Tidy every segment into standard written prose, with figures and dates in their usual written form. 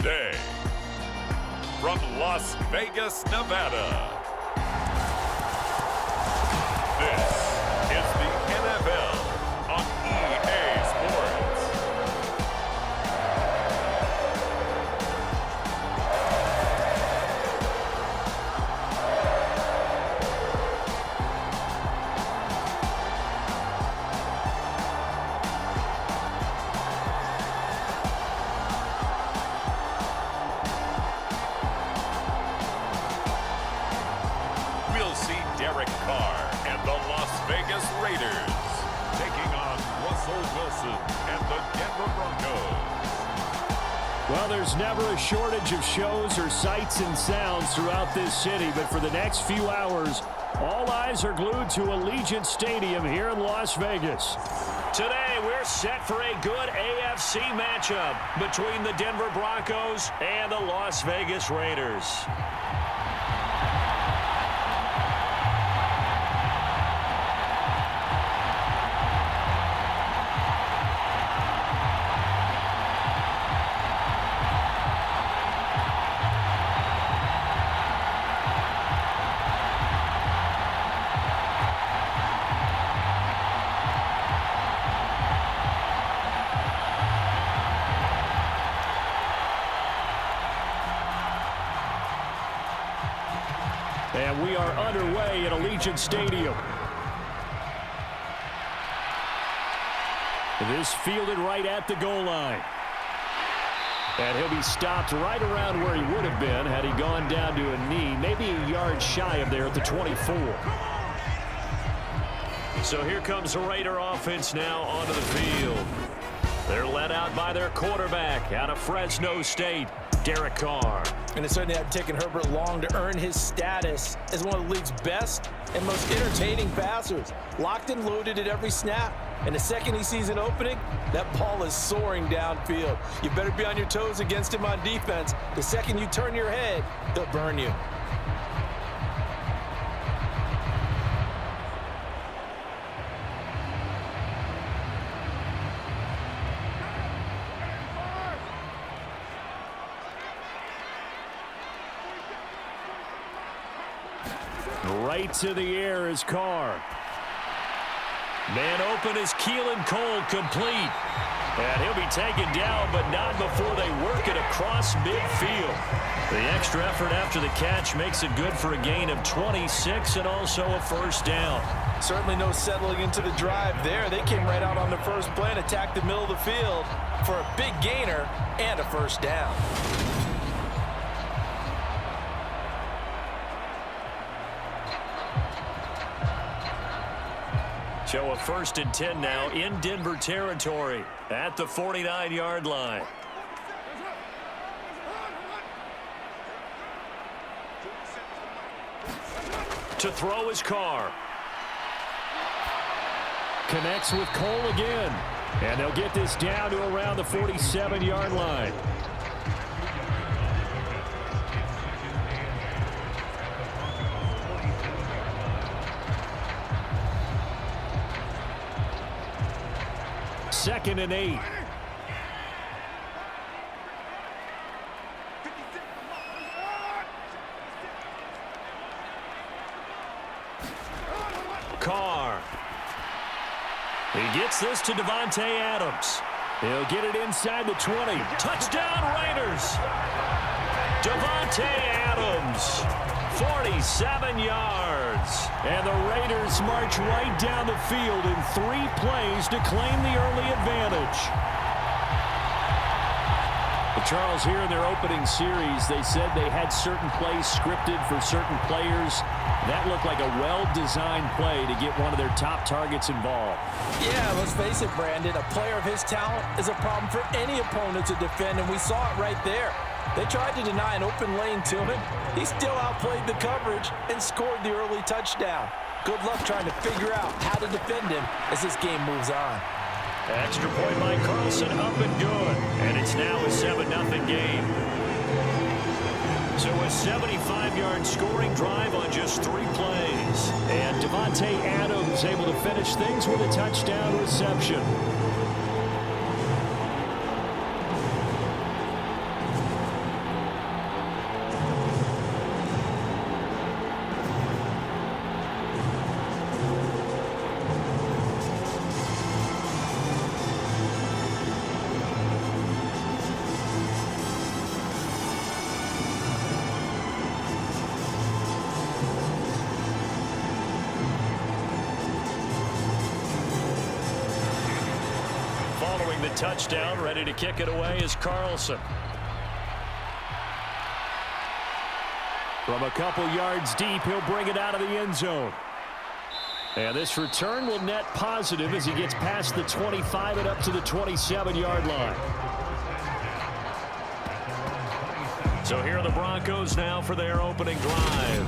today. From Las Vegas, Nevada, this is the NFL on EA Sports. Well, there's never a shortage of shows or sights and sounds throughout this city, but for the next few hours, all eyes are glued to Allegiant Stadium here in Las Vegas. Today, we're set for a good AFC matchup between the Denver Broncos and the Las Vegas Raiders. And we are underway at Allegiant Stadium. This fielded right at the goal line. And he'll be stopped right around where he would have been had he gone down to a knee, maybe a yard shy of there at the 24. So here comes the Raider offense now onto the field. They're led out by their quarterback out of Fresno State, Derek Carr. And it certainly had taken Herbert long to earn his status as one of the league's best and most entertaining passers. Locked and loaded at every snap. And the second he sees an opening, that ball is soaring downfield. You better be on your toes against him on defense. The second you turn your head, he'll burn you. Right to the air is Carr. Man open is Keelan Cole, complete. And he'll be taken down, but not before they work it across midfield. The extra effort after the catch makes it good for a gain of 26 and also a first down. Certainly no settling into the drive there. They came right out on the first play and attacked the middle of the field for a big gainer and a first down. Show a 1st and 10 now in Denver territory at the 49-yard line. To throw is Carr. Connects with Cole again. And they'll get this down to around the 47-yard line. Second and 8. Carr. He gets this to Davante Adams. He'll get it inside the 20. Touchdown Raiders. Davante Adams. 47 yards. And the Raiders march right down the field in 3 plays to claim the early advantage. Charles, here in their opening series, they said they had certain plays scripted for certain players. That looked like a well-designed play to get one of their top targets involved. Yeah, let's face it, Brandon. A player of his talent is a problem for any opponent to defend, and we saw it right there. They tried to deny an open lane to him. He still outplayed the coverage and scored the early touchdown. Good luck trying to figure out how to defend him as this game moves on. Extra point by Carlson, up and good. And it's now a 7-0 game. So a 75-yard scoring drive on just 3 plays. And Davante Adams able to finish things with a touchdown reception. scoring the touchdown. Ready to kick it away is Carlson. From a couple yards deep, he'll bring it out of the end zone. And this return will net positive as he gets past the 25 and up to the 27-yard line. So here are the Broncos now for their opening drive.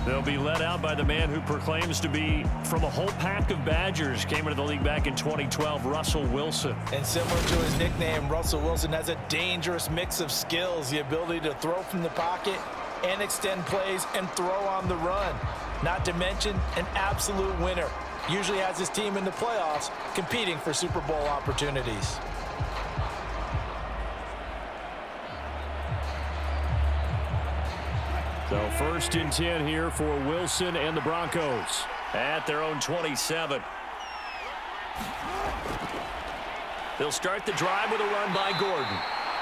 They'll be led out by the man who proclaims to be from a whole pack of Badgers. Came into the league back in 2012, Russell Wilson. And similar to his nickname, Russell Wilson has a dangerous mix of skills. The ability to throw from the pocket and extend plays and throw on the run. Not to mention an absolute winner. Usually has his team in the playoffs competing for Super Bowl opportunities. So 1st and 10 here for Wilson and the Broncos at their own 27. They'll start the drive with a run by Gordon.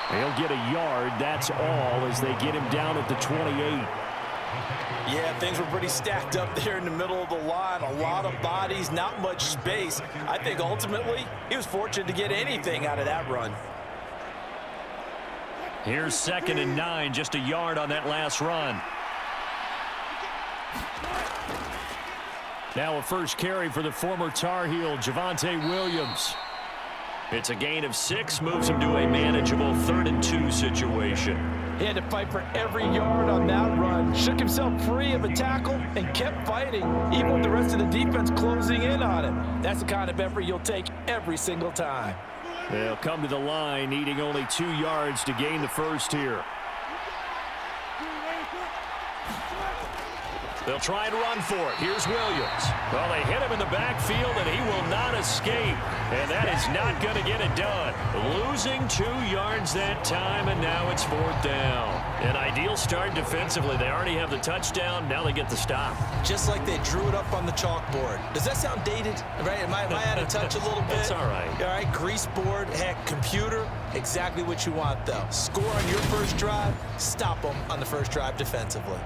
He'll get a yard, that's all, as they get him down at the 28. Yeah, things were pretty stacked up there in the middle of the line. A lot of bodies, not much space. I think ultimately he was fortunate to get anything out of that run. Here's 2nd and 9, just a yard on that last run. Now a first carry for the former Tar Heel, Javonte Williams. It's a gain of 6, moves him to a manageable 3rd and 2 situation. He had to fight for every yard on that run, shook himself free of a tackle, and kept fighting, even with the rest of the defense closing in on him. That's the kind of effort you'll take every single time. They'll come to the line, needing only 2 yards to gain the first here. They'll try and run for it. Here's Williams. Well, they hit him in the backfield, and he will not escape. And that is not going to get it done. Losing 2 yards that time, and now it's 4th down. An ideal start defensively. They already have the touchdown. Now they get the stop. Just like they drew it up on the chalkboard. Does that sound dated? Right? Am I out of touch a little bit? That's all right. All right, grease board, heck, computer. Exactly what you want, though. Score on your first drive, stop them on the first drive defensively.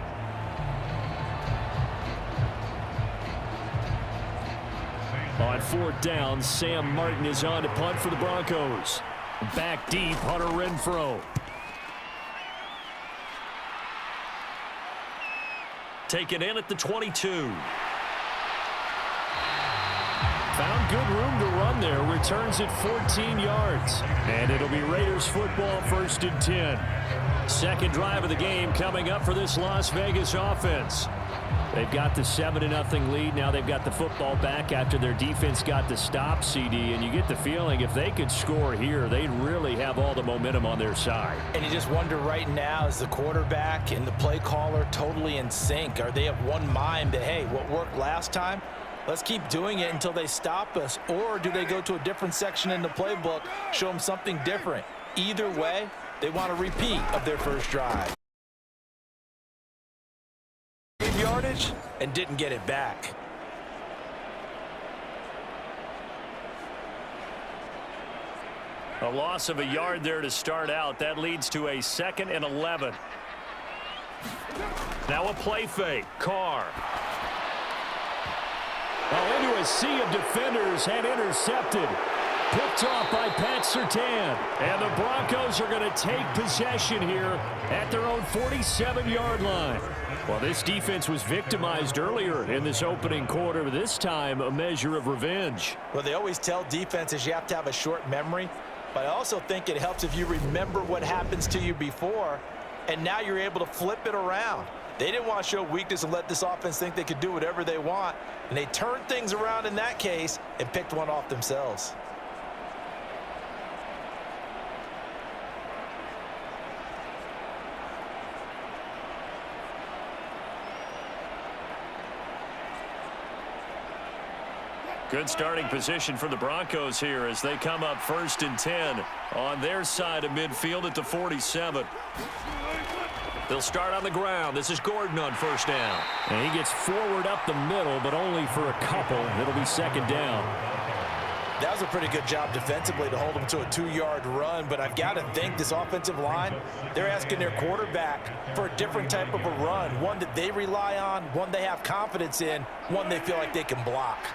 On 4th down, Sam Martin is on to punt for the Broncos. Back deep, Hunter Renfrow. Taken in at the 22. Found good room to run there. Returns at 14 yards. And it'll be Raiders football, 1st and 10. Second drive of the game coming up for this Las Vegas offense. They've got the 7-0 lead. Now they've got the football back after their defense got the stop, CD. And you get the feeling if they could score here, they'd really have all the momentum on their side. And you just wonder right now, is the quarterback and the play caller totally in sync? Are they of one mind that, hey, what worked last time, let's keep doing it until they stop us? Or do they go to a different section in the playbook, show them something different? Either way, they want a repeat of their first drive. Yardage and didn't get it back. A loss of a yard there to start out. That leads to a 2nd and 11. Now a play fake. Carr. Well, into a sea of defenders and intercepted. Picked off by Pat Surtain. And the Broncos are going to take possession here at their own 47-yard line. Well, this defense was victimized earlier in this opening quarter, but this time a measure of revenge. Well, they always tell defenses you have to have a short memory, but I also think it helps if you remember what happens to you before, and now you're able to flip it around. They didn't want to show weakness and let this offense think they could do whatever they want, and they turned things around in that case and picked one off themselves. Good starting position for the Broncos here as they come up 1st and 10 on their side of midfield at the 47. They'll start on the ground. This is Gordon on 1st down. And he gets forward up the middle, but only for a couple. It'll be 2nd down. That was a pretty good job defensively to hold them to a 2-yard run, but I've got to think this offensive line, they're asking their quarterback for a different type of a run, one that they rely on, one they have confidence in, one they feel like they can block.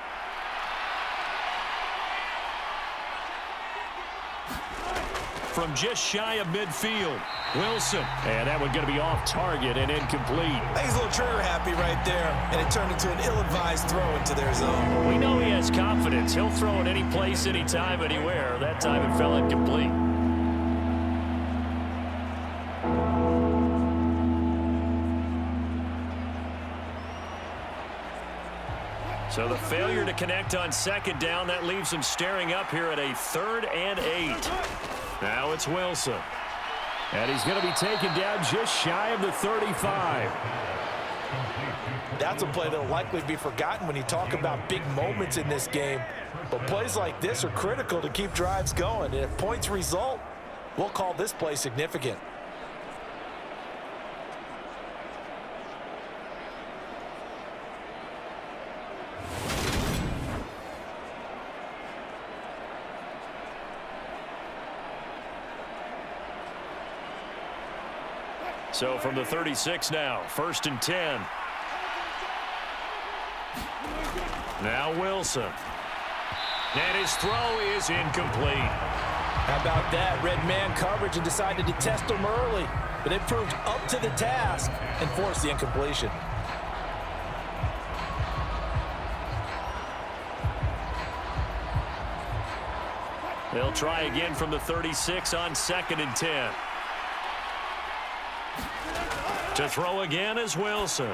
from just shy of midfield. Wilson. And that one going to be off target and incomplete. I think he's a little trigger happy right there, and it turned into an ill-advised throw into their zone. We know he has confidence. He'll throw it any place, anytime, anywhere. That time it fell incomplete. So the failure to connect on second down, that leaves him staring up here at a 3rd and 8. Now it's Wilson. And he's going to be taken down just shy of the 35. That's a play that will likely be forgotten when you talk about big moments in this game. But plays like this are critical to keep drives going. And if points result, we'll call this play significant. So from the 36 now, 1st and 10. Now Wilson. And his throw is incomplete. How about that? Red man coverage and decided to test him early. But it proved up to the task and forced the incompletion. They'll try again from the 36 on 2nd and 10. To throw again is Wilson.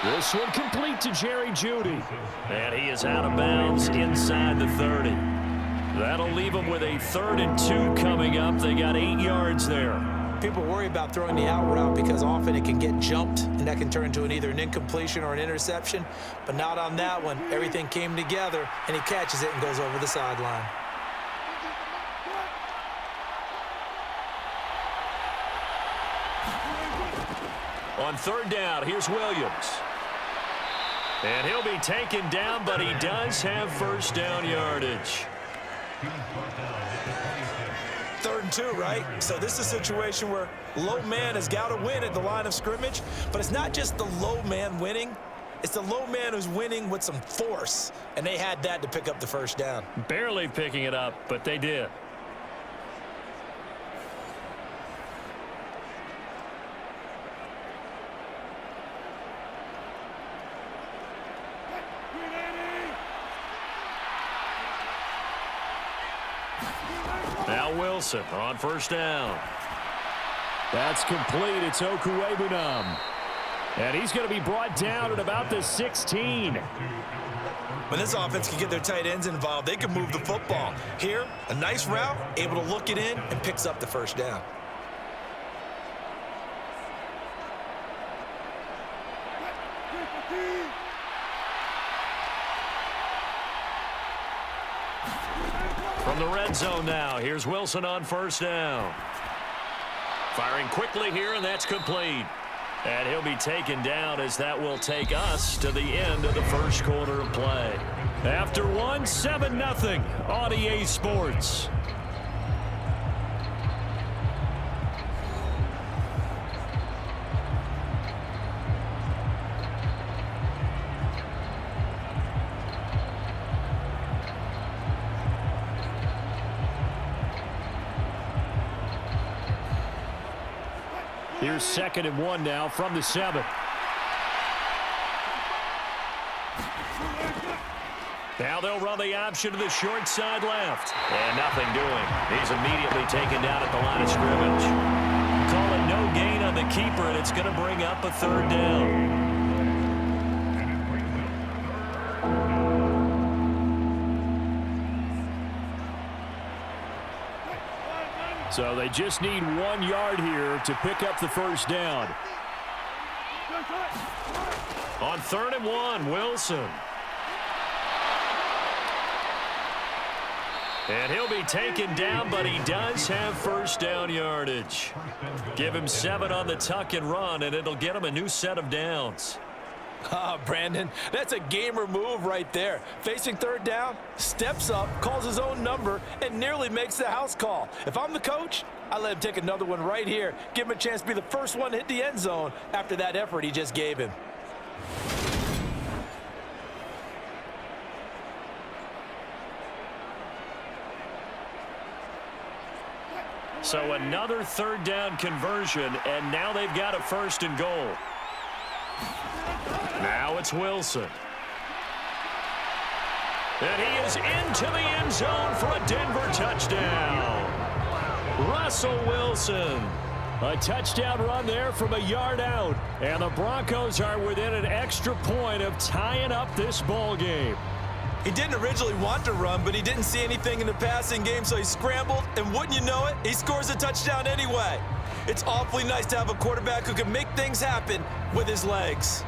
This one complete to Jerry Jeudy. And he is out of bounds inside the 30. That'll leave him with a 3rd and 2 coming up. They got 8 yards there. People worry about throwing the out route because often it can get jumped, and that can turn into either an incompletion or an interception. But not on that one. Everything came together, and he catches it and goes over the sideline. On 3rd down, here's Williams. And he'll be taken down, but he does have 1st down yardage. 3rd and 2, right? So this is a situation where low man has got to win at the line of scrimmage, but it's not just the low man winning. It's the low man who's winning with some force, and they had that to pick up the 1st down. Barely picking it up, but they did. Now Wilson on 1st down. That's complete. It's Okuwebunam. And he's going to be brought down at about the 16. When this offense can get their tight ends involved, they can move the football. Here, a nice route, able to look it in, and picks up the 1st down. From the red zone now, here's Wilson on 1st down. Firing quickly here, and that's complete. And he'll be taken down as that will take us to the end of the 1st quarter of play. After 7-0 on EA Sports. Here's 2nd and 1 now from the 7. Now they'll run the option to the short side left. And nothing doing. He's immediately taken down at the line of scrimmage. Call it no gain on the keeper, and it's going to bring up a 3rd down. So they just need 1 yard here to pick up the 1st down. On 3rd and 1, Wilson. And he'll be taken down, but he does have 1st down yardage. Give him 7 on the tuck and run, and it'll get him a new set of downs. Brandon, that's a gamer move right there. Facing 3rd down, steps up, calls his own number, and nearly makes the house call. If I'm the coach, I let him take another one right here. Give him a chance to be the first one to hit the end zone after that effort he just gave him. So another third down conversion, and now they've got a 1st and goal. Now it's Wilson. And he is into the end zone for a Denver touchdown. Russell Wilson. A touchdown run there from a yard out. And the Broncos are within an extra point of tying up this ball game. He didn't originally want to run, but he didn't see anything in the passing game, so he scrambled, and wouldn't you know it, he scores a touchdown anyway. It's awfully nice to have a quarterback who can make things happen with his legs.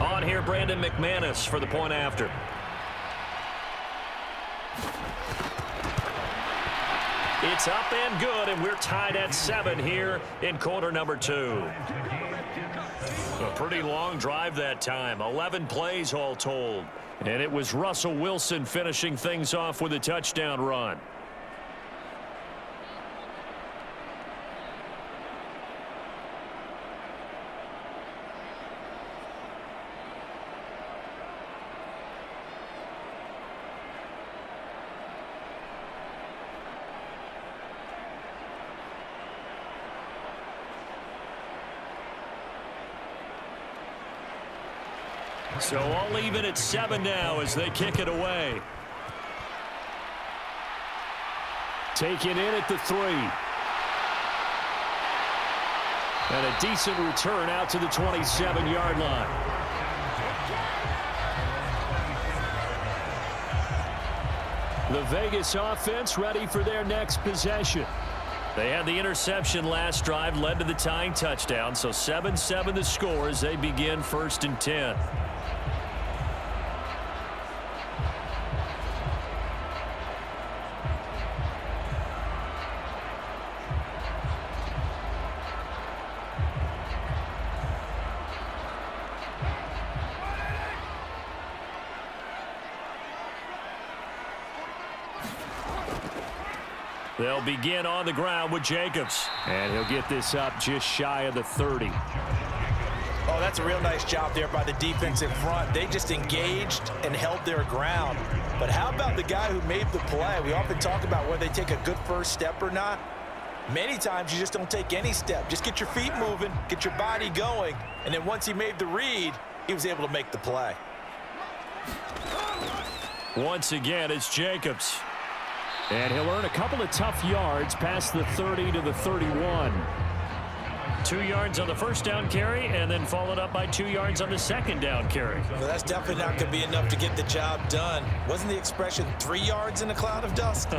On here, Brandon McManus for the point after. It's up and good, and we're tied at 7 here in quarter number 2. A pretty long drive that time, 11 plays all told. And it was Russell Wilson finishing things off with a touchdown run. So all even at 7 now as they kick it away. Taken in at the 3. And a decent return out to the 27-yard line. The Vegas offense ready for their next possession. They had the interception last drive, led to the tying touchdown, so 7-7 the score as they begin 1st and 10. They'll begin on the ground with Jacobs. And he'll get this up just shy of the 30. Oh, that's a real nice job there by the defense in front. They just engaged and held their ground. But how about the guy who made the play? We often talk about whether they take a good first step or not. Many times you just don't take any step. Just get your feet moving, get your body going, and then once he made the read, he was able to make the play. Once again, it's Jacobs. And he'll earn a couple of tough yards past the 30 to the 31. 2 yards on the first down carry, and then followed up by 2 yards on the second down carry. Well, that's definitely not going to be enough to get the job done. Wasn't the expression 3 yards in a cloud of dust?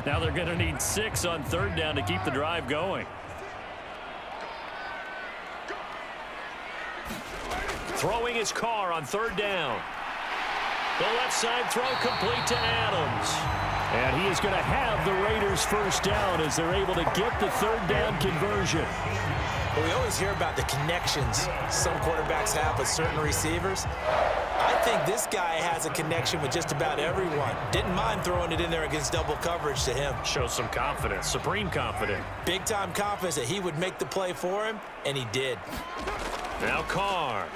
Now they're going to need 6 on third down to keep the drive going. Throwing his car on third down. The left side throw complete to Adams. And he is going to have the Raiders first down as they're able to get the third down conversion. Well, we always hear about the connections some quarterbacks have with certain receivers. I think this guy has a connection with just about everyone. Didn't mind throwing it in there against double coverage to him. Shows some confidence, supreme confidence. Big-time confidence that he would make the play for him, and he did. Now Carr.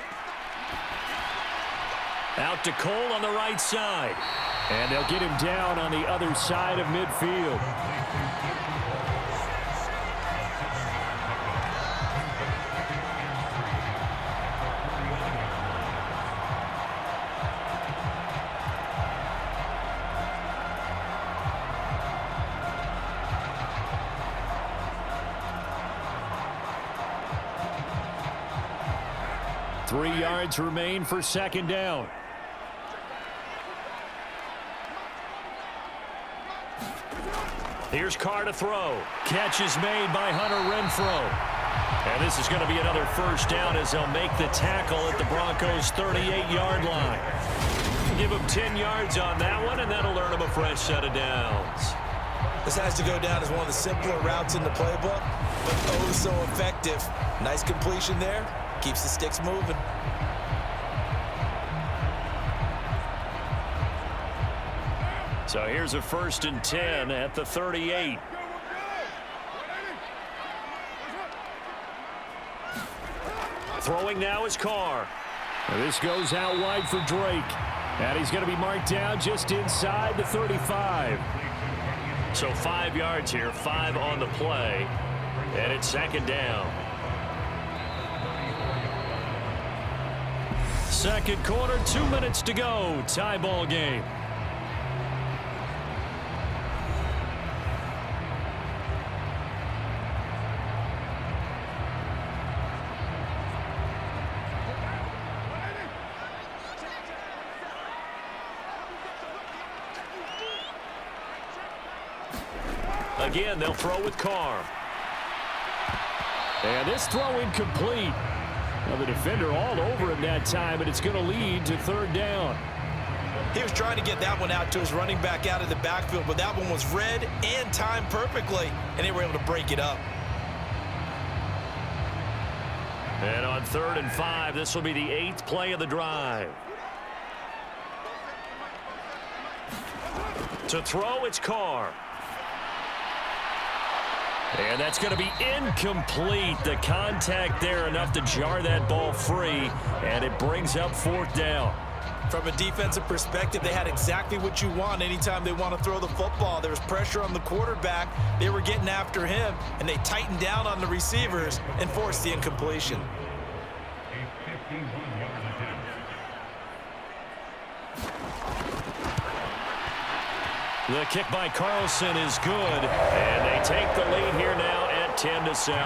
Out to Cole on the right side. And they'll get him down on the other side of midfield. Three yards remain for second down. Here's Carr to throw. Catch is made by Hunter Renfrow. And this is going to be another first down as they'll make the tackle at the Broncos' 38-yard line. Give them 10 yards on that one, and that'll earn them a fresh set of downs. This has to go down as one of the simpler routes in the playbook, but oh so effective. Nice completion there. Keeps the sticks moving. So here's a 1st and 10 at the 38. Throwing now is Carr. And this goes out wide for Drake. And he's going to be marked down just inside the 35. So 5 yards here, 5 on the play. And it's second down. Second quarter, 2 minutes to go. Tie ball game. Again, they'll throw with Carr. And this throw incomplete. Well, the defender all over him that time, and it's going to lead to third down. He was trying to get that one out to his running back out of the backfield, but that one was read and timed perfectly, and they were able to break it up. And on 3rd and 5, this will be the 8th play of the drive. To throw, it's Carr. And that's going to be incomplete. The contact there enough to jar that ball free, and it brings up 4th down. From a defensive perspective, they had exactly what you want anytime they want to throw the football. There was pressure on the quarterback. They were getting after him, and they tightened down on the receivers and forced the incompletion. The kick by Carlson is good, and they take the lead here now at 10-7.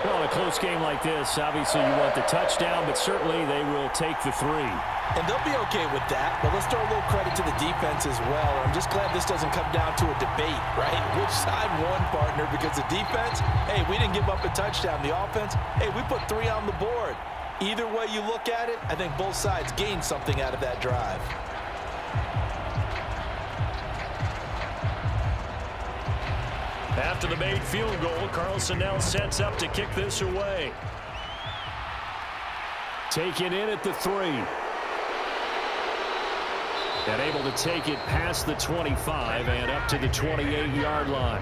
Well, in a close game like this, obviously you want the touchdown, but certainly they will take the 3. And they'll be okay with that, but let's throw a little credit to the defense as well. I'm just glad this doesn't come down to a debate, right? Which side won, partner? Because the defense, hey, we didn't give up a touchdown. The offense, hey, we put 3 on the board. Either way you look at it, I think both sides gained something out of that drive. After the made field goal, Carlson now sets up to kick this away. Taken in at the 3. And able to take it past the 25 and up to the 28-yard line.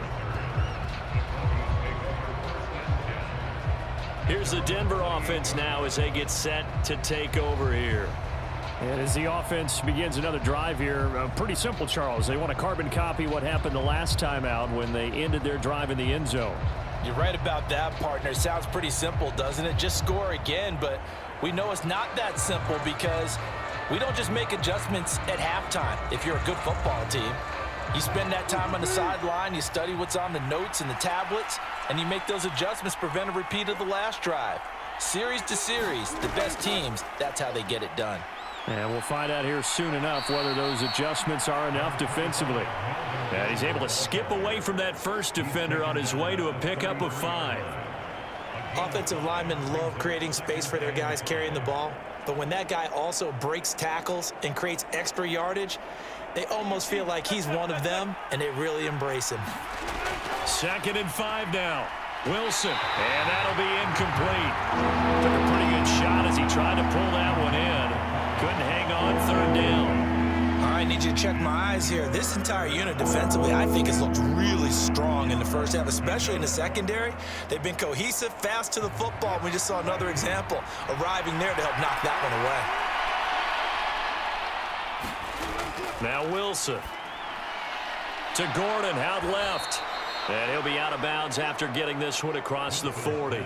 Here's the Denver offense now as they get set to take over here. And as the offense begins another drive here, pretty simple, Charles. They want to carbon copy what happened the last time out when they ended their drive in the end zone. You're right about that, partner. Sounds pretty simple, doesn't it? Just score again, but we know it's not that simple because we don't just make adjustments at halftime if you're a good football team. You spend that time on the sideline, you study what's on the notes and the tablets, and you make those adjustments, prevent a repeat of the last drive. Series to series, the best teams, that's how they get it done. And we'll find out here soon enough whether those adjustments are enough defensively. And he's able to skip away from that first defender on his way to a pickup of 5. Offensive linemen love creating space for their guys carrying the ball, but when that guy also breaks tackles and creates extra yardage, they almost feel like he's one of them, and they really embrace him. 2nd and 5 now. Wilson, and that'll be incomplete. Took a pretty good shot as he tried to pull that one in. Couldn't hang on 3rd down. All right, I need you to check my eyes here. This entire unit defensively, I think, has looked really strong in the first half, especially in the secondary. They've been cohesive, fast to the football. We just saw another example arriving there to help knock that one away. Now Wilson to Gordon out left, and he'll be out of bounds after getting this one across the 40.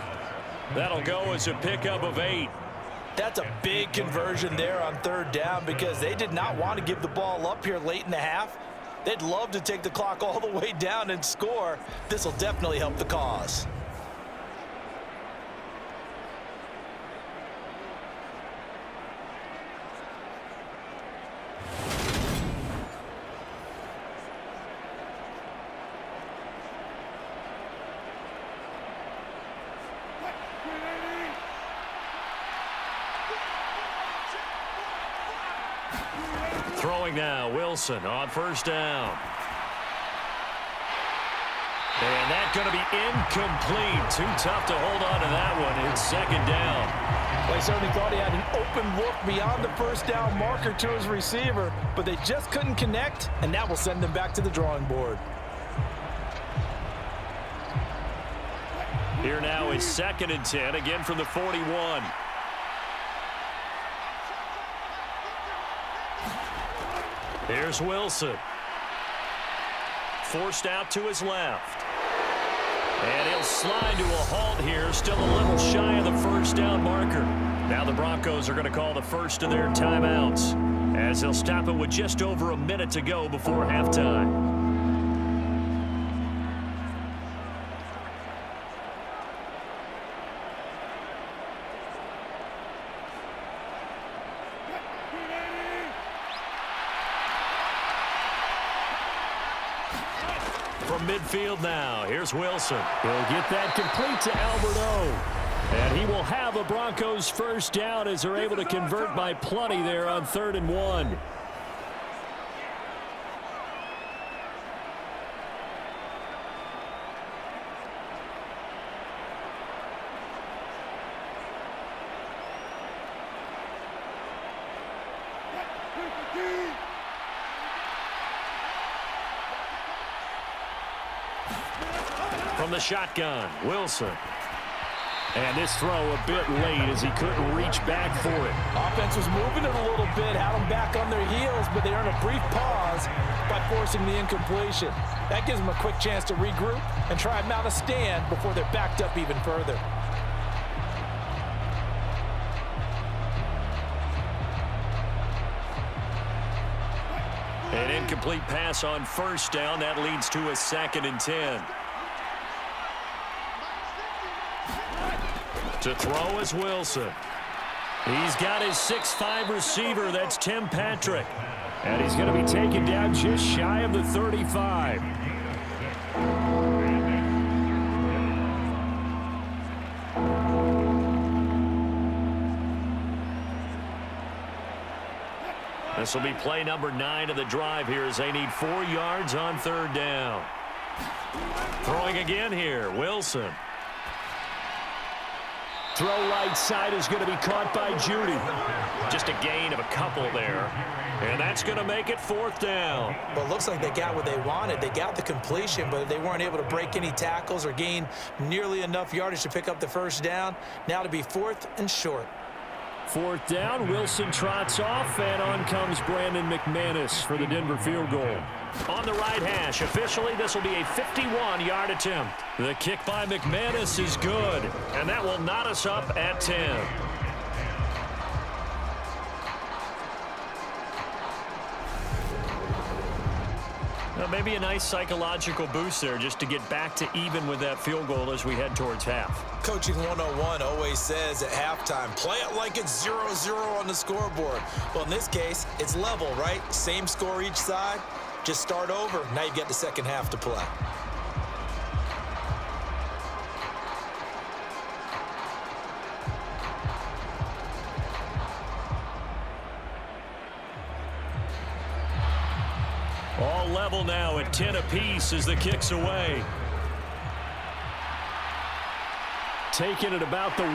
That'll go as a pickup of 8. That's a big conversion there on 3rd down because they did not want to give the ball up here late in the half. They'd love to take the clock all the way down and score. This will definitely help the cause. Throwing now, Wilson on 1st down. And that's going to be incomplete. Too tough to hold on to that one. It's 2nd down. Well, he certainly thought he had an open look beyond the 1st down marker to his receiver, but they just couldn't connect, and that will send them back to the drawing board. Here now is 2nd and 10, again from the 41. Here's Wilson. Forced out to his left. And he'll slide to a halt here, still a little shy of the first down marker. Now the Broncos are going to call the first of their timeouts, as they'll stop it with just over a minute to go before halftime. From midfield now, here's Wilson. He'll get that complete to Alberto. And he will have a Broncos first down as they're able to convert by plenty there on 3rd and 1. From the shotgun, Wilson. And this throw a bit late as he couldn't reach back for it. Offense was moving it a little bit, had them back on their heels, but they earned a brief pause by forcing the incompletion. That gives them a quick chance to regroup and try and mount a stand before they're backed up even further. An incomplete pass on first down. That leads to a 2nd and 10. To throw is Wilson. He's got his 6'5" receiver. That's Tim Patrick. And he's going to be taken down just shy of the 35. This will be play number 9 of the drive here as they need 4 yards on 3rd down. Throwing again here, Wilson. Throw right side is going to be caught by Judy. Just a gain of a couple there. And that's going to make it 4th down. Well, it looks like they got what they wanted. They got the completion, but they weren't able to break any tackles or gain nearly enough yardage to pick up the first down. Now to be 4th and short. 4th down, Wilson trots off, and on comes Brandon McManus for the Denver field goal. On the right hash, officially this will be a 51-yard attempt. The kick by McManus is good, and that will knot us up at 10. Well, maybe a nice psychological boost there just to get back to even with that field goal as we head towards half. Coaching 101 always says at halftime, play it like it's 0-0 on the scoreboard. Well, in this case, it's level, right? Same score each side. Just start over. Now you've got the second half to play. All level now at 10 apiece as the kick's away. Taking it about the 1.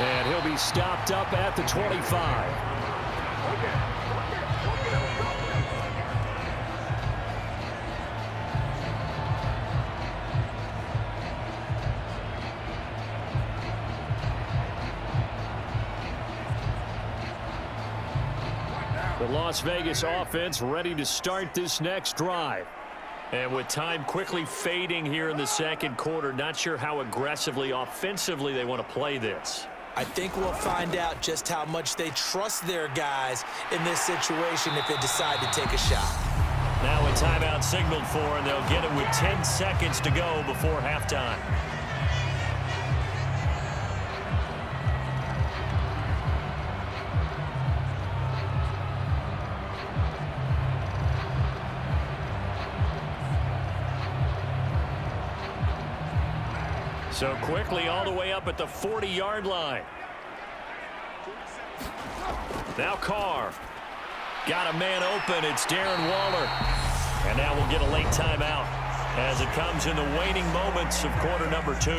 And he'll be stopped up at the 25. The Las Vegas offense ready to start this next drive. And with time quickly fading here in the second quarter, not sure how aggressively, offensively they want to play this. I think we'll find out just how much they trust their guys in this situation if they decide to take a shot. Now a timeout signaled for, and they'll get it with 10 seconds to go before halftime. So quickly all the way up at the 40-yard line. Now Carr. Got a man open. It's Darren Waller. And now we'll get a late timeout as it comes in the waning moments of quarter number 2.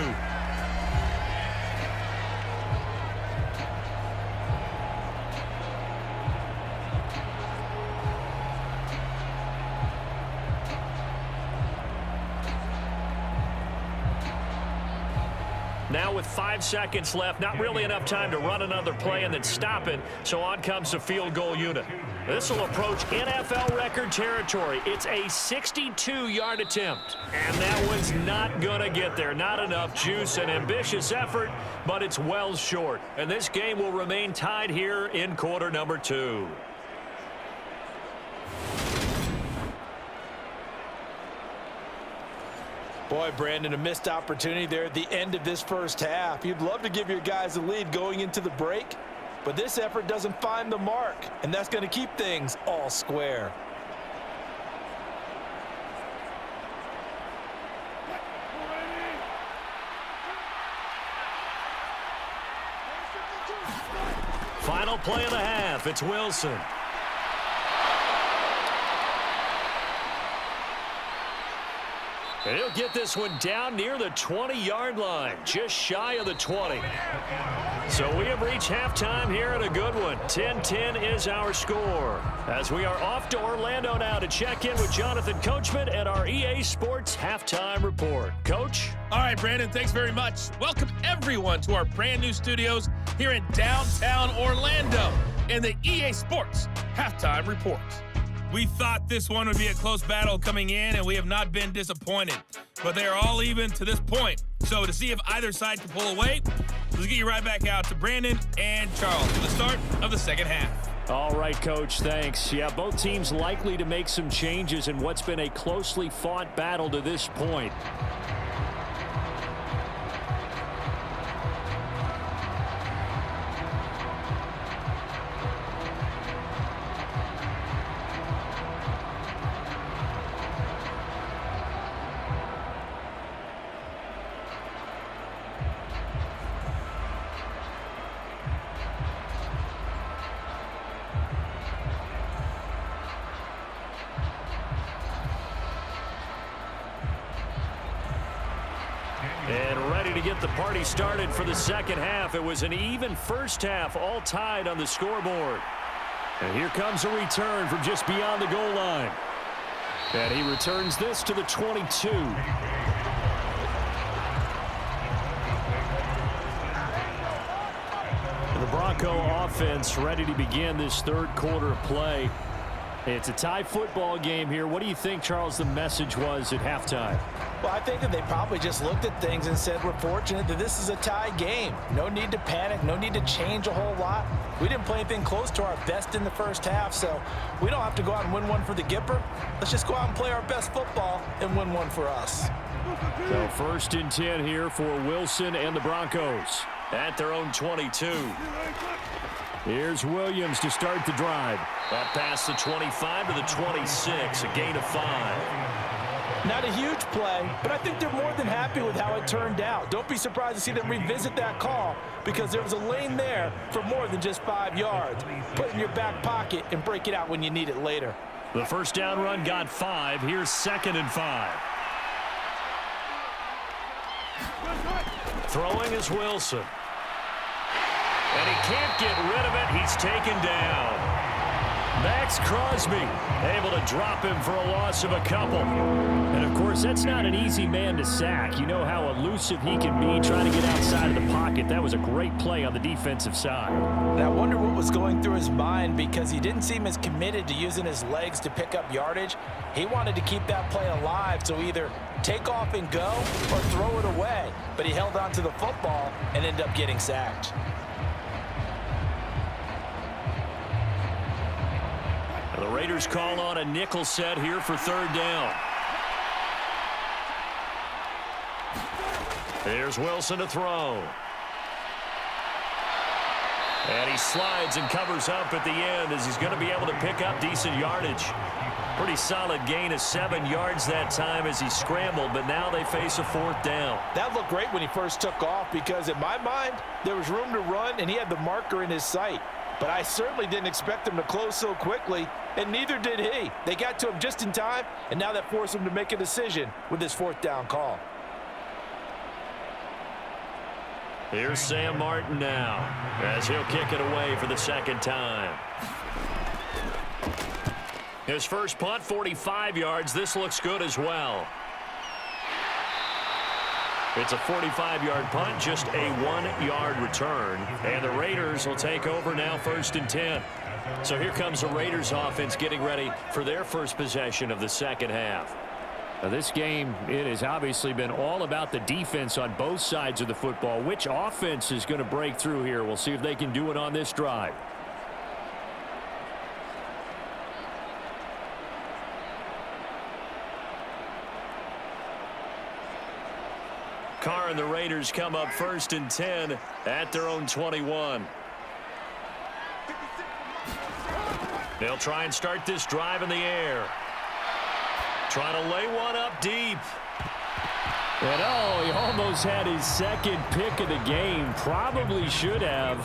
Now with 5 seconds left, not really enough time to run another play and then stop it, so on comes the field goal unit. This will approach NFL record territory. It's a 62-yard attempt, and that one's not going to get there. Not enough juice, an ambitious effort, but it's well short. And this game will remain tied here in quarter number 2. Boy, Brandon, a missed opportunity there at the end of this first half. You'd love to give your guys a lead going into the break, but this effort doesn't find the mark, and that's going to keep things all square. Final play of the half. It's Wilson. And he'll get this one down near the 20-yard line, just shy of the 20. So we have reached halftime here at a good one. 10-10 is our score. As we are off to Orlando now to check in with Jonathan Coachman and our EA Sports Halftime Report. Coach? All right, Brandon, thanks very much. Welcome, everyone, to our brand new studios here in downtown Orlando in the EA Sports Halftime Report. We thought this one would be a close battle coming in, and we have not been disappointed. But they are all even to this point. So to see if either side can pull away, let's get you right back out to Brandon and Charles for the start of the second half. All right, Coach, thanks. Yeah, both teams likely to make some changes in what's been a closely fought battle to this point. And ready to get the party started for the second half. It was an even first half, all tied on the scoreboard. And here comes a return from just beyond the goal line. And he returns this to the 22. The Bronco offense ready to begin this third quarter of play. It's a tie football game here. What do you think, Charles, the message was at halftime? Well, I think that they probably just looked at things and said, we're fortunate that this is a tie game. No need to panic, no need to change a whole lot. We didn't play anything close to our best in the first half, so we don't have to go out and win one for the Gipper. Let's just go out and play our best football and win one for us. So 1st and 10 here for Wilson and the Broncos at their own 22. Here's Williams to start the drive. Up past the 25 to the 26, a gain of 5. Not a huge play, but I think they're more than happy with how it turned out. Don't be surprised to see them revisit that call because there was a lane there for more than just 5 yards. Put it in your back pocket and break it out when you need it later. The first down run got 5. Here's 2nd and 5. Throwing is Wilson. And he can't get rid of it. He's taken down. Max Crosby able to drop him for a loss of a couple. And, of course, that's not an easy man to sack. You know how elusive he can be trying to get outside of the pocket. That was a great play on the defensive side. And I wonder what was going through his mind because he didn't seem as committed to using his legs to pick up yardage. He wanted to keep that play alive, so either take off and go or throw it away. But he held on to the football and ended up getting sacked. The Raiders call on a nickel set here for 3rd down. Here's Wilson to throw. And he slides and covers up at the end as he's going to be able to pick up decent yardage. Pretty solid gain of 7 yards that time as he scrambled, but now they face a 4th down. That looked great when he first took off because in my mind, there was room to run and he had the marker in his sight. But I certainly didn't expect him to close so quickly, and neither did he. They got to him just in time, and now that forced him to make a decision with his 4th down call. Here's Sam Martin now as he'll kick it away for the 2nd time. His first punt, 45 yards. This looks good as well. It's a 45-yard punt, just a 1-yard return. And the Raiders will take over now, 1st and 10. So here comes the Raiders offense getting ready for their first possession of the second half. Now this game, it has obviously been all about the defense on both sides of the football. Which offense is going to break through here? We'll see if they can do it on this drive. Carr and the Raiders come up 1st and 10 at their own 21. They'll try and start this drive in the air. Trying to lay one up deep. And oh, he almost had his second pick of the game. Probably should have.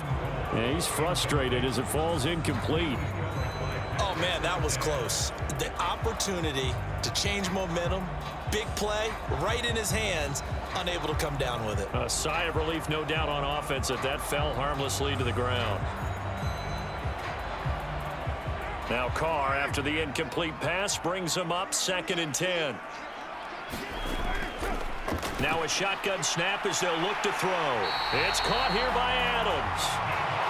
Yeah, he's frustrated as it falls incomplete. Oh, man, that was close. The opportunity to change momentum, big play, right in his hands, unable to come down with it. A sigh of relief, no doubt, on offense that fell harmlessly to the ground. Now Carr, after the incomplete pass, brings him up 2nd and 10. Now a shotgun snap as they'll look to throw. It's caught here by Adams.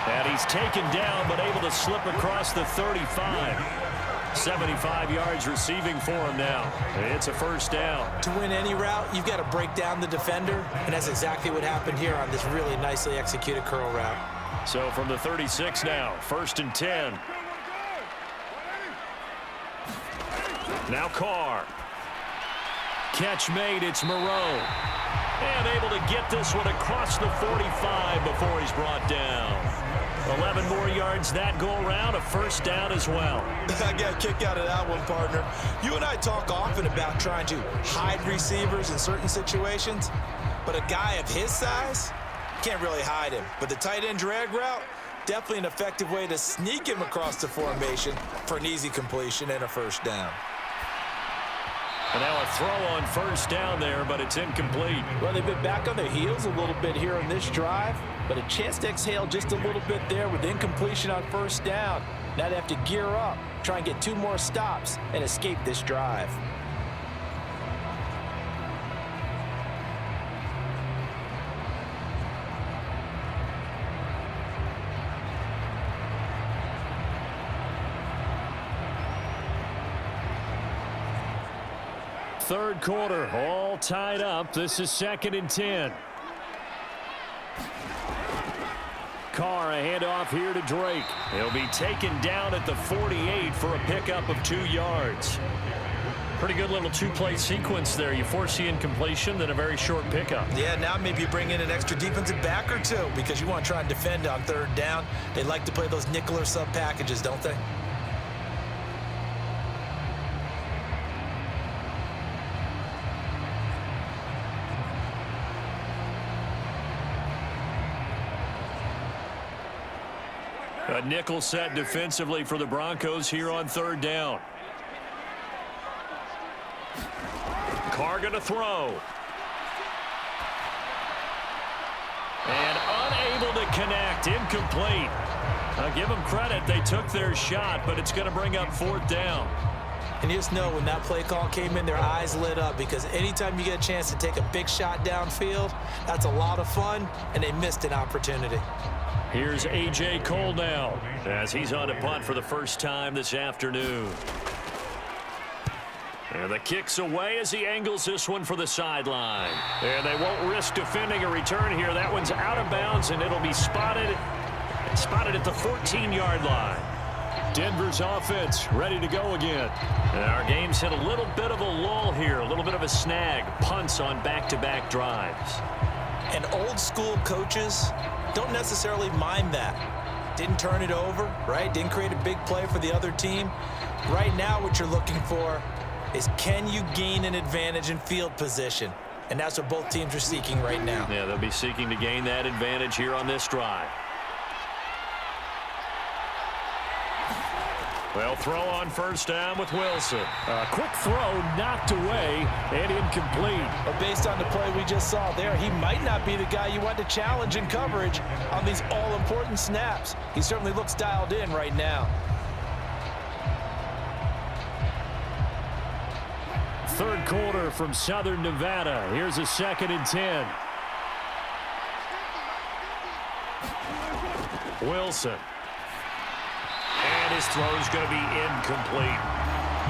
And he's taken down but able to slip across the 35. 75 yards receiving for him now. It's a 1st down. To win any route, you've got to break down the defender, and that's exactly what happened here on this really nicely executed curl route. So from the 36 now, 1st and 10. Now Carr. Catch made, it's Moreau. And able to get this one across the 45 before he's brought down. 11 more yards that go around, a 1st down as well. I got a kick out of that one, partner. You and I talk often about trying to hide receivers in certain situations, but a guy of his size can't really hide him. But the tight end drag route, definitely an effective way to sneak him across the formation for an easy completion and a 1st down. And now a throw on 1st down there, but it's incomplete. Well, they've been back on their heels a little bit here on this drive, but a chance to exhale just a little bit there with incompletion on 1st down. Now they have to gear up, try and get 2 more stops, and escape this drive. Third quarter, all tied up. This is 2nd and 10. Carr, a handoff here to Drake. He'll be taken down at the 48 for a pickup of 2 yards. Pretty good little 2-play sequence there. You force the incompletion, then a very short pickup. Yeah, now maybe you bring in an extra defensive back or 2 because you want to try and defend on 3rd down. They like to play those nickel or sub packages, don't they? A nickel set defensively for the Broncos here on 3rd down. Carr going to throw. And unable to connect. Incomplete. I'll give them credit. They took their shot, but it's going to bring up 4th down. And you just know when that play call came in, their eyes lit up because anytime you get a chance to take a big shot downfield, that's a lot of fun, and they missed an opportunity. Here's A.J. Cole now as he's on to punt for the first time this afternoon. And the kick's away as he angles this one for the sideline. And they won't risk defending a return here. That one's out of bounds, and it'll be spotted at the 14-yard line. Denver's offense ready to go again. And our game's hit a little bit of a lull here, a little bit of a snag. Punts on back-to-back drives. And old school coaches don't necessarily mind that. Didn't turn it over, right? Didn't create a big play for the other team. Right now what you're looking for is can you gain an advantage in field position? And that's what both teams are seeking right now. Yeah, they'll be seeking to gain that advantage here on this drive. Well, throw on 1st down with Wilson. A quick throw knocked away and incomplete. But based on the play we just saw there, he might not be the guy you want to challenge in coverage on these all-important snaps. He certainly looks dialed in right now. third quarter from Southern Nevada. Here's a 2nd and 10. Wilson. And his throw is going to be incomplete.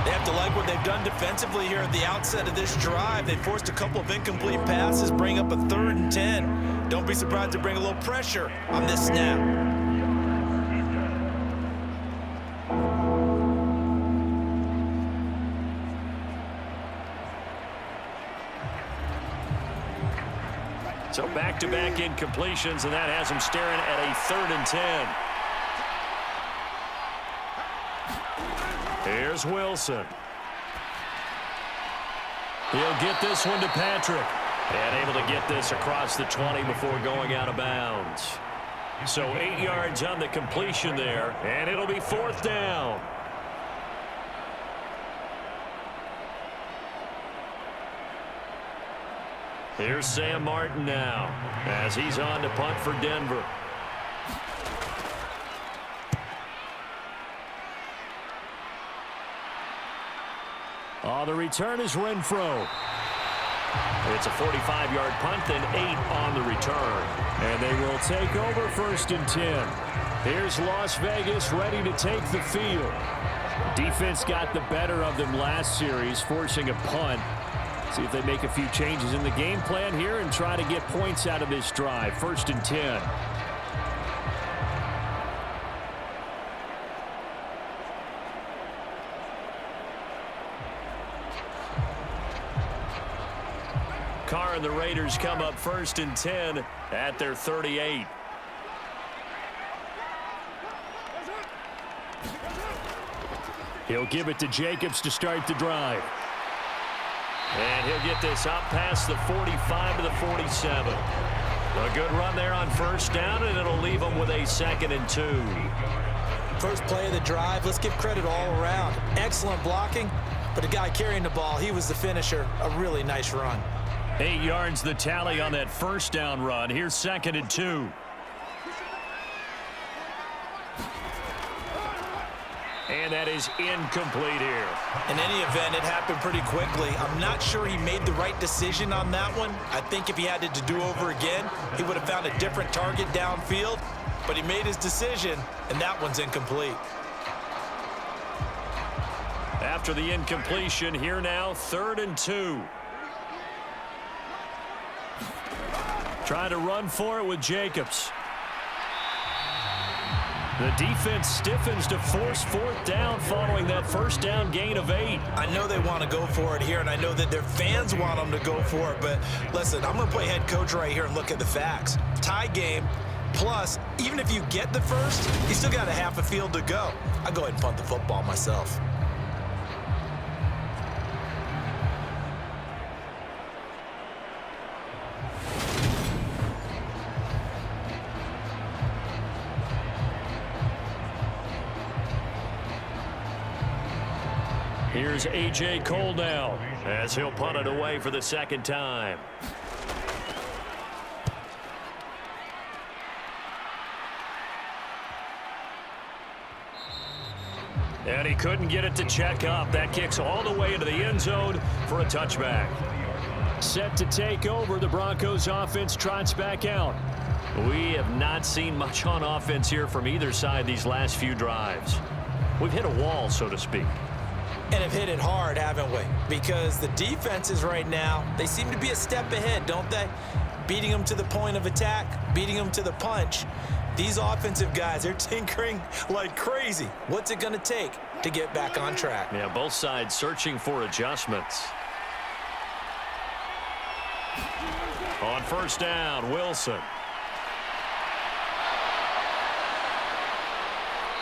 They have to like what they've done defensively here at the outset of this drive. They forced a couple of incomplete passes, bring up a 3rd and 10. Don't be surprised to bring a little pressure on this snap. So back-to-back incompletions, and that has him staring at a 3rd and 10. Here's Wilson. He'll get this one to Patrick. And able to get this across the 20 before going out of bounds. So 8 yards on the completion there, and it'll be 4th down. Here's Sam Martin now as he's on to punt for Denver. The return is Renfro. It's a 45-yard punt, then 8 on the return. And they will take over 1st and 10. Here's Las Vegas ready to take the field. Defense got the better of them last series, forcing a punt. See if they make a few changes in the game plan here and try to get points out of this drive. 1st and 10. Carr and the Raiders come up 1st and 10 at their 38. He'll give it to Jacobs to start the drive. And he'll get this up past the 45 to the 47. A good run there on 1st down, and it'll leave them with a 2nd and 2. First play of the drive, let's give credit all around. Excellent blocking, but the guy carrying the ball, he was the finisher. A really nice run. 8 yards the tally on that 1st down run. Here's 2nd and 2. And that is incomplete here. In any event, it happened pretty quickly. I'm not sure he made the right decision on that one. I think if he had it to do over again, he would have found a different target downfield. But he made his decision, and that one's incomplete. After the incompletion, here now, 3rd and 2. Trying to run for it with Jacobs. The defense stiffens to force 4th down following that 1st down gain of 8. I know they want to go for it here, and I know that their fans want them to go for it, but listen, I'm going to play head coach right here and look at the facts. Tie game, plus, even if you get the first, you still got a half a field to go. I'll go ahead and punt the football myself. Here's A.J. Cole now as he'll punt it away for the 2nd time. And he couldn't get it to check up. That kicks all the way into the end zone for a touchback. Set to take over, the Broncos offense trots back out. We have not seen much on offense here from either side these last few drives. We've hit a wall, so to speak. And have hit it hard, haven't we? Because the defenses right now, they seem to be a step ahead, don't they? Beating them to the point of attack, beating them to the punch. These offensive guys are tinkering like crazy. What's it going to take to get back on track? Yeah, both sides searching for adjustments. On 1st down, Wilson.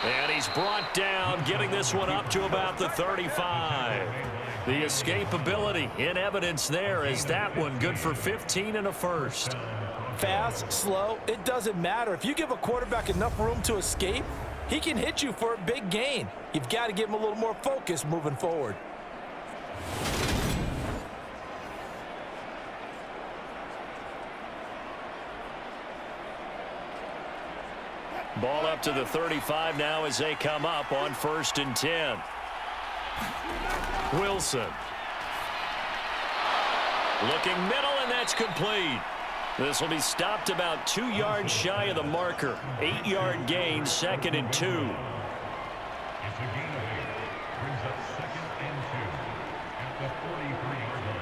And he's brought down, getting this one up to about the 35. The escapability in evidence there as that one good for 15 and a 1st. Fast, slow, it doesn't matter. If you give a quarterback enough room to escape, he can hit you for a big gain. You've got to give him a little more focus moving forward. Ball up to the 35 now as they come up on 1st and 10. Wilson. Looking middle, and that's complete. This will be stopped about 2 yards shy of the marker. 8-yard gain, 2nd and 2. It's a gain of 8. Brings up 2nd and 2 at the 43-yard line.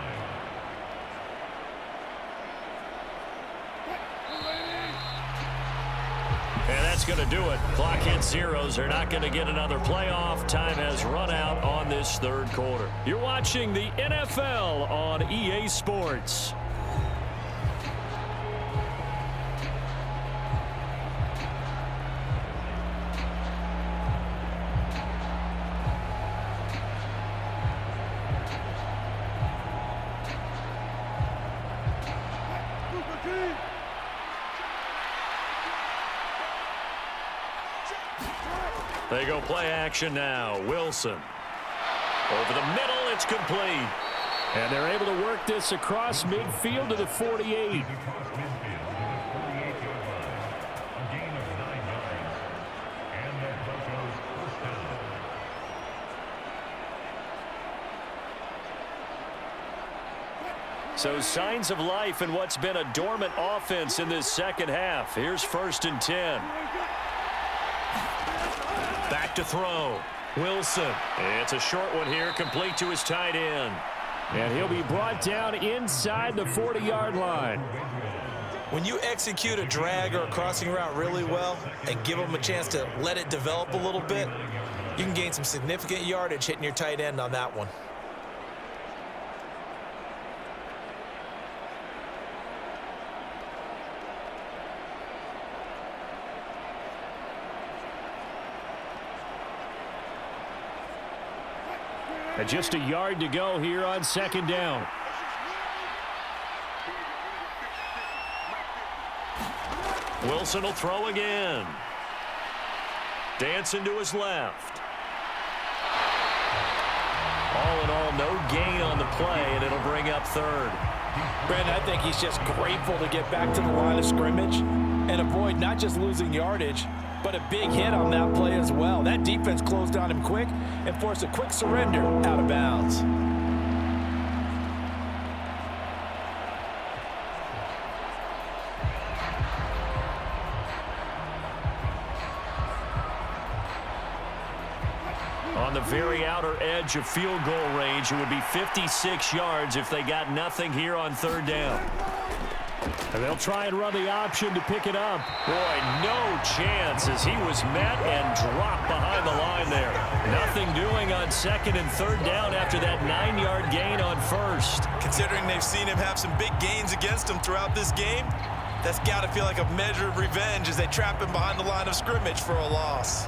And that's going to do it. Clock hits zeros. They're not going to get another playoff. Time has run out on this third quarter. You're watching the NFL on EA Sports. They go play action now. Wilson. Over the middle, it's complete. And they're able to work this across midfield to the 48. Across midfield to the 48-yard line. A gain of 9 yards. And the Broncos first down. So signs of life in what's been a dormant offense in this second half. Here's 1st and 10. Back to throw. Wilson. It's a short one here, complete to his tight end. And he'll be brought down inside the 40-yard line. When you execute a drag or a crossing route really well and give them a chance to let it develop a little bit, you can gain some significant yardage hitting your tight end on that one. And just a yard to go here on 2nd down. Wilson will throw again. Dancing to his left. All in all, no gain on the play, and it'll bring up 3rd. Brandon, I think he's just grateful to get back to the line of scrimmage and avoid not just losing yardage, but a big hit on that play as well. That defense closed on him quick and forced a quick surrender out of bounds. On the very outer edge of field goal range, it would be 56 yards if they got nothing here on 3rd down. And they'll try and run the option to pick it up. Boy, no chance as he was met and dropped behind the line there. Nothing doing on 2nd and 3rd down after that 9-yard gain on 1st. Considering they've seen him have some big gains against him throughout this game, that's got to feel like a measure of revenge as they trap him behind the line of scrimmage for a loss.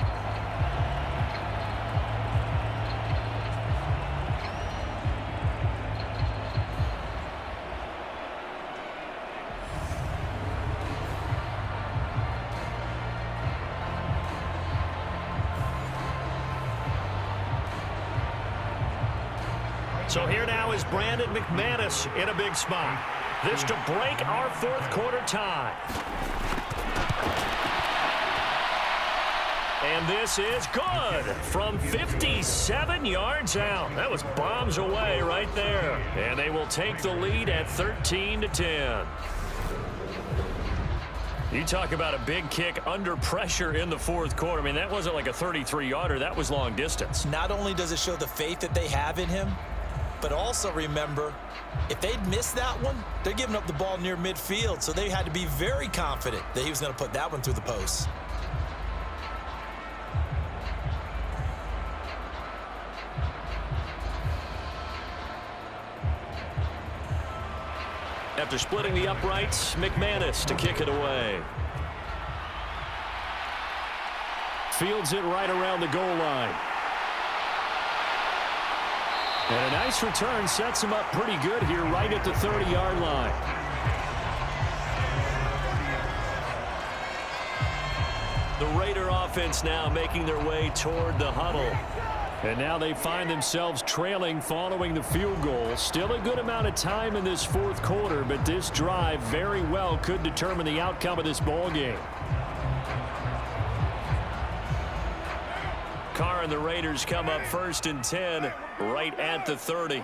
So here now is Brandon McManus in a big spot. This to break our 4th quarter tie. And this is good from 57 yards out. That was bombs away right there. And they will take the lead at 13-10. You talk about a big kick under pressure in the 4th quarter. I mean, that wasn't like a 33-yarder. That was long distance. Not only does it show the faith that they have in him, but also remember, if they'd missed that one, they're giving up the ball near midfield, so they had to be very confident that he was going to put that one through the post. After splitting the uprights, McManus to kick it away. Fields it right around the goal line. And a nice return sets him up pretty good here right at the 30-yard line. The Raider offense now making their way toward the huddle. And now they find themselves trailing following the field goal. Still a good amount of time in this 4th quarter, but this drive very well could determine the outcome of this ball game. Carr and the Raiders come up 1st and 10 right at the 30.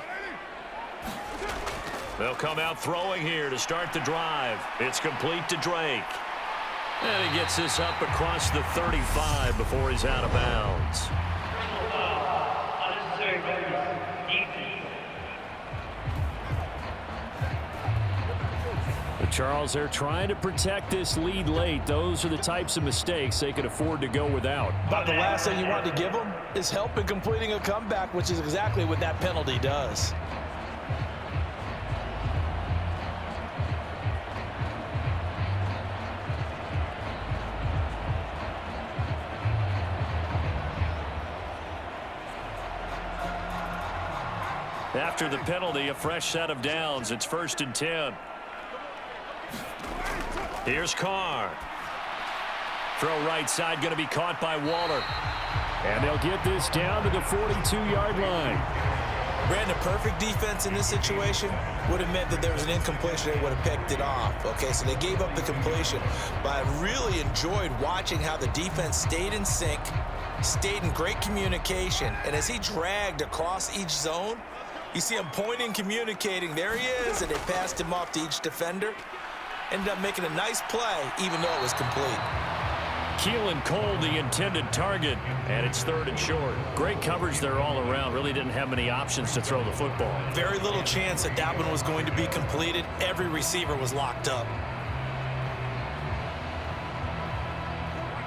They'll come out throwing here to start the drive. It's complete to Drake. And he gets this up across the 35 before he's out of bounds. But Charles, they're trying to protect this lead late. Those are the types of mistakes they could afford to go without. But the last thing you want to give them is help in completing a comeback, which is exactly what that penalty does. After the penalty, a fresh set of downs. It's 1st and 10. Here's Carr. Throw right side, going to be caught by Waller. And they'll get this down to the 42-yard line. Brandon, perfect defense in this situation would have meant that there was an incompletion. They would have picked it off. Okay, so they gave up the completion. But I really enjoyed watching how the defense stayed in sync, stayed in great communication. And as he dragged across each zone, you see him pointing, communicating. There he is, and they passed him off to each defender. Ended up making a nice play, even though it was complete. Keelan Cole, the intended target, and it's 3rd and short. Great coverage there all around. Really didn't have many options to throw the football. Very little chance that that one was going to be completed. Every receiver was locked up.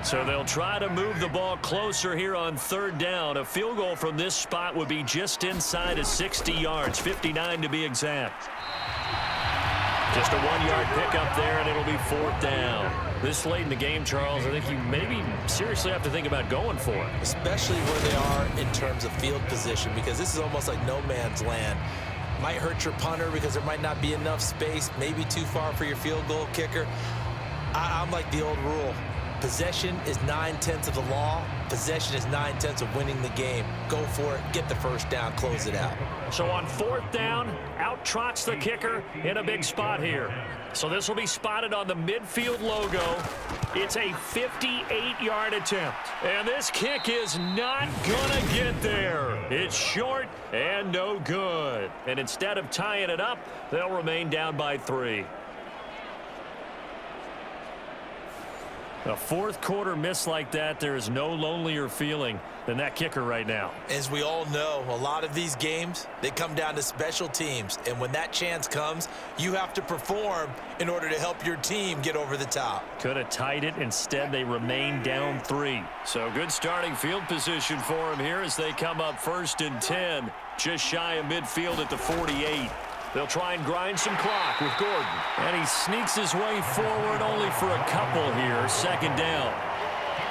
So they'll try to move the ball closer here on 3rd down. A field goal from this spot would be just inside of 60 yards, 59 to be exact. Just a 1-yard pickup there, and it'll be 4th down. This late in the game, Charles, I think you maybe seriously have to think about going for it. Especially where they are in terms of field position, because this is almost like no man's land. Might hurt your punter because there might not be enough space, maybe too far for your field goal kicker. I'm like the old rule. Possession is 9/10 of the law. Possession is 9/10 of winning the game. Go for it. Get the first down. Close it out. So on 4th down, out trots the kicker in a big spot here. So this will be spotted on the midfield logo. It's a 58-yard attempt. And this kick is not going to get there. It's short and no good. And instead of tying it up, they'll remain down by 3. A 4th quarter miss like that, there is no lonelier feeling than that kicker right now. As we all know, a lot of these games, they come down to special teams. And when that chance comes, you have to perform in order to help your team get over the top. Could have tied it. Instead, they remain down 3. So good starting field position for them here as they come up 1st and 10. Just shy of midfield at the 48. They'll try and grind some clock with Gordon. And he sneaks his way forward only for a couple here. 2nd down.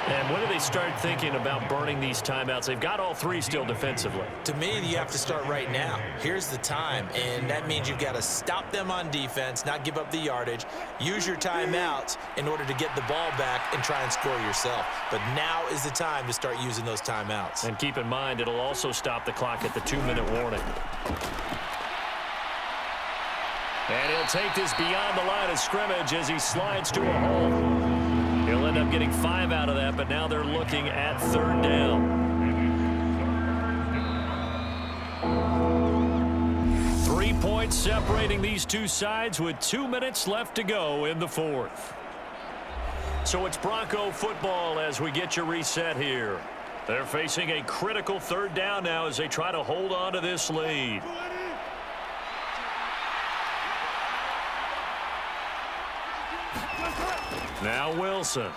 And when do they start thinking about burning these timeouts? They've got all 3 still defensively. To me, you have to start right now. Here's the time, and that means you've got to stop them on defense, not give up the yardage, use your timeouts in order to get the ball back and try and score yourself. But now is the time to start using those timeouts. And keep in mind, it'll also stop the clock at the 2-minute warning. And he'll take this beyond the line of scrimmage as he slides to a hole. He'll end up getting 5 out of that, but now they're looking at 3rd down. 3 points separating these two sides with 2 minutes left to go in the 4th. So it's Bronco football as we get you reset here. They're facing a critical 3rd down now as they try to hold on to this lead. Now Wilson.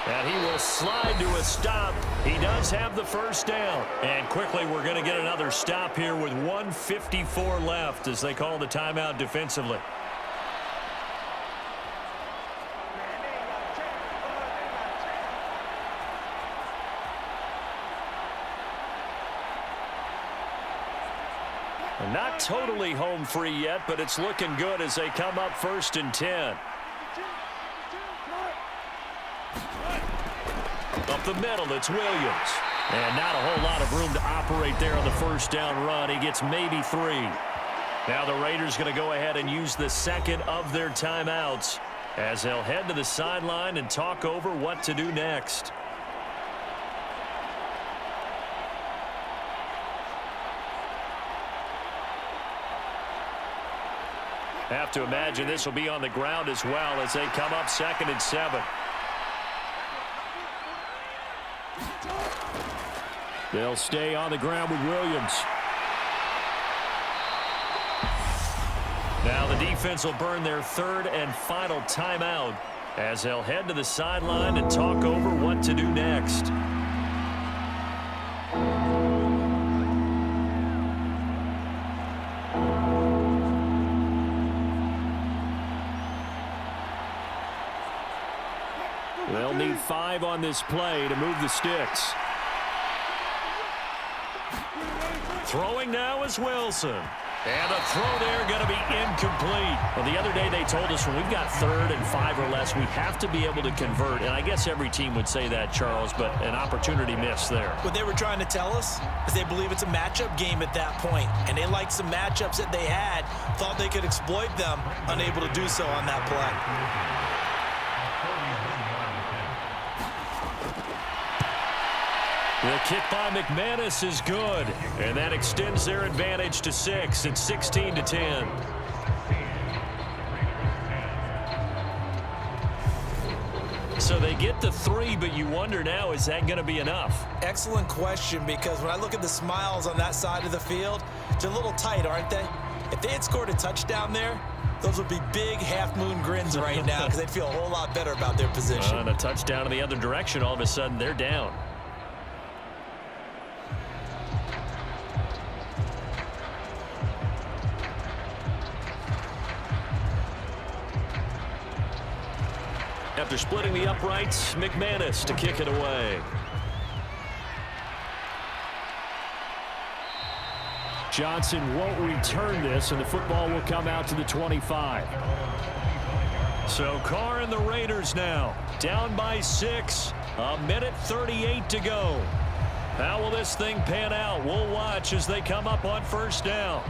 And he will slide to a stop. He does have the 1st down. And quickly we're going to get another stop here with 1:54 left as they call the timeout defensively. Not totally home free yet, but it's looking good as they come up 1st and 10. Up the middle, it's Williams. And not a whole lot of room to operate there on the 1st down run. He gets maybe 3. Now the Raiders going to go ahead and use the 2nd of their timeouts as they'll head to the sideline and talk over what to do next. Have to imagine this will be on the ground as well as they come up 2nd and 7. They'll stay on the ground with Williams. Now the defense will burn their 3rd and final timeout as they'll head to the sideline and talk over what to do next. They'll need 5 on this play to move the sticks. Throwing now is Wilson. And the throw there going to be incomplete. Well, the other day they told us when we've got 3rd and 5 or less, we have to be able to convert. And I guess every team would say that, Charles, but an opportunity missed there. What they were trying to tell us is they believe it's a matchup game at that point. And they liked some matchups that they had, thought they could exploit them, unable to do so on that play. The kick by McManus is good, and that extends their advantage to 6. It's 16-10. So they get the 3, but you wonder now, is that going to be enough? Excellent question, because when I look at the smiles on that side of the field, they're a little tight, aren't they? If they had scored a touchdown there, those would be big half-moon grins right now because they'd feel a whole lot better about their position. And a touchdown in the other direction, all of a sudden they're down. After splitting the uprights, McManus to kick it away. Johnson won't return this, and the football will come out to the 25. So Carr and the Raiders now down by 6. 1:38 to go. How will this thing pan out? We'll watch as they come up on 1st down.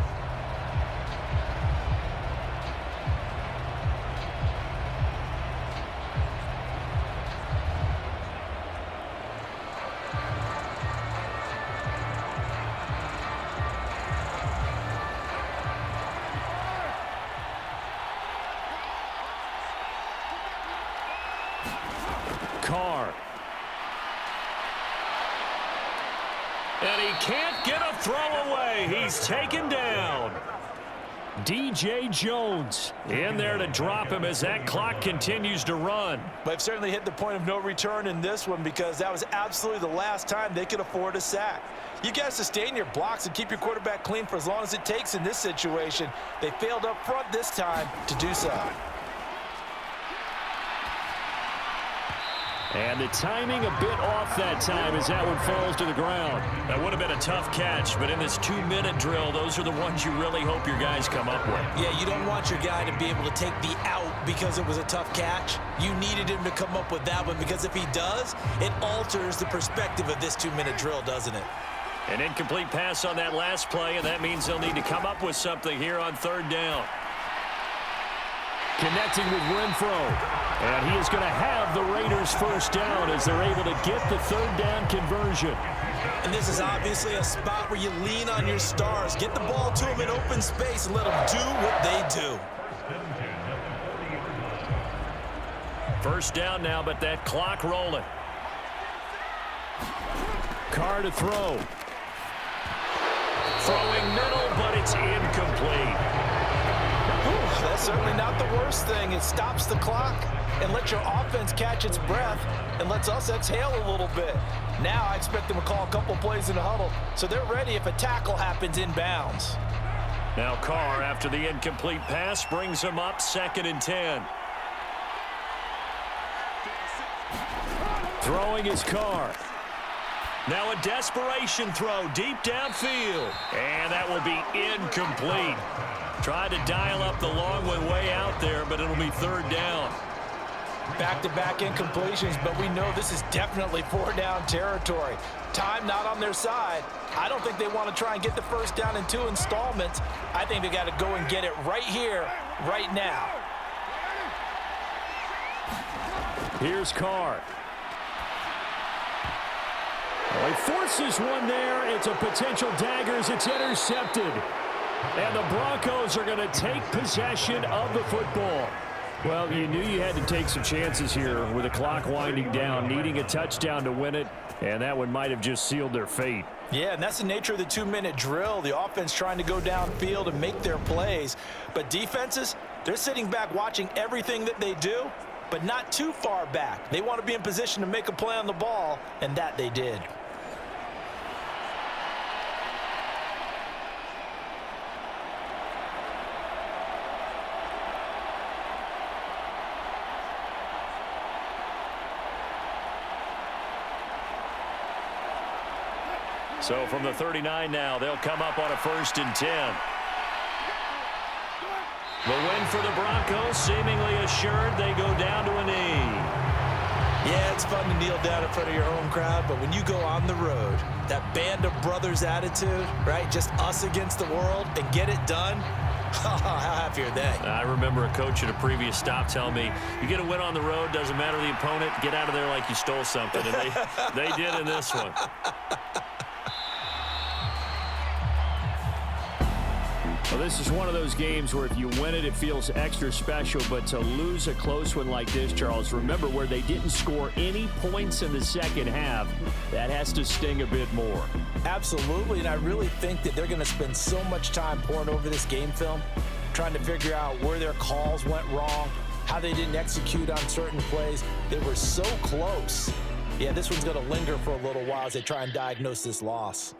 Carr. And he can't get a throw away. He's taken down. DJ Jones in there to drop him as that clock continues to run. They've certainly hit the point of no return in this one because that was absolutely the last time they could afford a sack. You got to sustain your blocks and keep your quarterback clean for as long as it takes in this situation. They failed up front this time to do so. And the timing a bit off that time as that one falls to the ground. That would have been a tough catch, but in this 2-minute drill, those are the ones you really hope your guys come up with. Yeah, you don't want your guy to be able to take the out because it was a tough catch. You needed him to come up with that one because if he does, it alters the perspective of this 2-minute drill, doesn't it? An incomplete pass on that last play, and that means they'll need to come up with something here on 3rd down. Connecting with Renfro. And he is going to have the Raiders 1st down as they're able to get the 3rd down conversion. And this is obviously a spot where you lean on your stars. Get the ball to them in open space and let them do what they do. 1st down now, but that clock rolling. Carr to throw. Throwing middle, but it's incomplete. That's certainly not the worst thing. It stops the clock and lets your offense catch its breath and lets us exhale a little bit. Now I expect them to call a couple plays in the huddle so they're ready if a tackle happens inbounds. Now Carr, after the incomplete pass, brings him up 2nd and 10. Throwing is Carr. Now a desperation throw deep downfield. And that will be incomplete. Tried to dial up the long one way out there, but it'll be 3rd down. Back-to-back incompletions, but we know this is definitely 4-down territory. Time not on their side. I don't think they want to try and get the 1st down in 2 installments. I think they got to go and get it right here, right now. Here's Carr. Well, he forces one there. It's a potential dagger as it's intercepted. And the Broncos are going to take possession of the football. Well, you knew you had to take some chances here with the clock winding down, needing a touchdown to win it, and that one might have just sealed their fate. Yeah, and that's the nature of the 2-minute drill. The offense trying to go downfield and make their plays. But defenses, they're sitting back watching everything that they do, but not too far back. They want to be in position to make a play on the ball, and that they did. So from the 39 now, they'll come up on a 1st and 10. The win for the Broncos, seemingly assured. They go down to a knee. Yeah, it's fun to kneel down in front of your home crowd, but when you go on the road, that band of brothers attitude, right? Just us against the world and get it done. How happy are they? I remember a coach at a previous stop telling me, you get a win on the road, doesn't matter the opponent, get out of there like you stole something. And they did in this one. Well, this is one of those games where if you win it, it feels extra special. But to lose a close one like this, Charles, remember where they didn't score any points in the second half, that has to sting a bit more. Absolutely, and I really think that they're going to spend so much time pouring over this game film, trying to figure out where their calls went wrong, how they didn't execute on certain plays. They were so close. Yeah, this one's going to linger for a little while as they try and diagnose this loss.